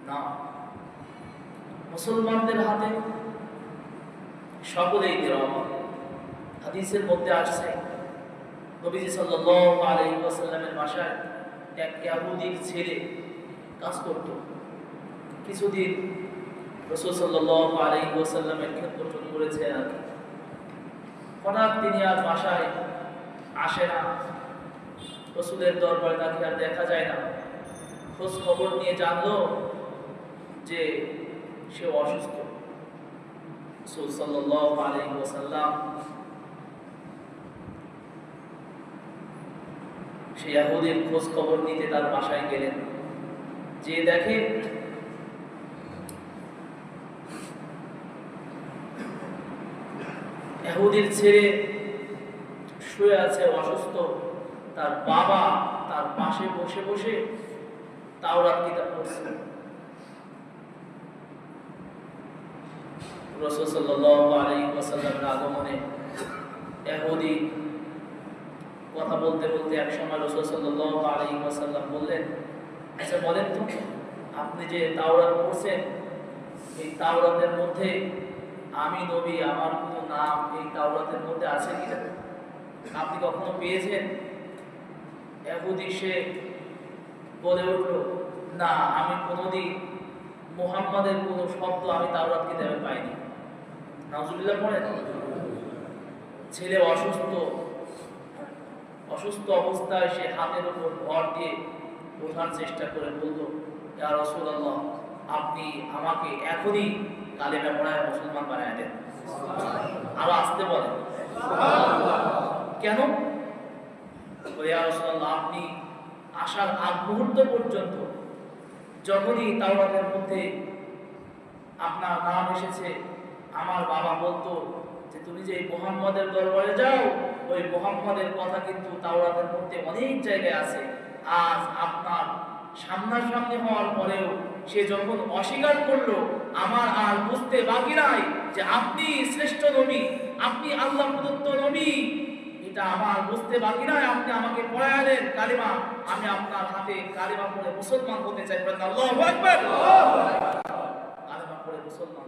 না, মুসলমানদের হাতে সকলেই নিরাপদ। হাদিসের মধ্যে আসছে নবীজি সাল্লাল্লাহু আলাইহি ওয়াসাল্লামের বাসায় এক ইহুদির ছেলে কাজ করত। কিছুদিন রাসূল সাল্লাল্লাহু আলাইহি ওয়াসাল্লামের খেদমত করেছে। আর হঠাৎ তিনি আর বাসায় আসে না, রাসূলের দরবারে তাকে আর দেখা যায় না। খোঁজ খবর নিয়ে জানলো যে সে অসুস্থ। রাসূল সাল্লাল্লাহু আলাইহি ওয়াসাল্লাম সেই ইহুদির খোঁজ খবর নিতে তার বাসায় গেলেন। যে দেখে ইহুদির ছেলে শুয়ে আছে অসুস্থ, তার বাবা তার পাশে বসে বসে তাওরাত কিতাব পড়ছে। রাসূল সাল্লাল্লাহু আলাইহি ওয়াসাল্লামের আগমনে ইহুদি কথা বলতে বলতে এক সময় রাসূল সাল্লাল্লাহু আলাইহি ওয়াসাল্লাম বললেন, আচ্ছা বলেন তো, আপনি যে তাওরাত পড়ছেন, এই তাওরাতের মধ্যে আমি নবী, আমার কোনো নাম এই তাওরাতের মধ্যে আছে কিনা আপনি কখনো পেয়েছেন? ইহুদি সে বলে উঠল, না, আমি কোনোদিন মুহাম্মাদের কোনো শব্দ আমি তাওরাত কিতাবে পাইনি। নাউজুবিল্লাহ পড়েন। ছেলে অসুস্থ অবস্থায় সে হাতের উপর ভর দিয়ে ওঠার চেষ্টা করে বলল, ইয়া রাসূলুল্লাহ, আপনি আমাকে এখনই কালেমা পড়ায় মুসলমান বানায় দেন। আরো আসতে বলেন, কেন? ইয়া রাসূলুল্লাহ, আপনি আসার আগ মুহূর্ত পর্যন্ত যখনই তাওরাতের মধ্যে আপনার নাম এসেছে, আমার বাবা বলতো যে তুমি যে মুহাম্মাদের দরবারে যাও, ওই মুহাম্মাদের কথা কিন্তু তাওরাতের মধ্যে অনেক জায়গায় আছে। আজ আপনার সামনাসামনি হওয়ার পরেও সে যখন অস্বীকার করলো, আমার আর বুঝতে বাকি নাই যে আপনি শ্রেষ্ঠ নবী, আপনি আল্লাহ প্রদত্ত নবী। এটা আমার বুঝতে বাকি নাই, আপনি আমাকে পড়ায়া দেন কালিমা, আমি আপনার হাতে কালিমা পড়ে মুসলমান হতে চাই। আল্লাহু আকবার। কালিমা পড়ে মুসলমান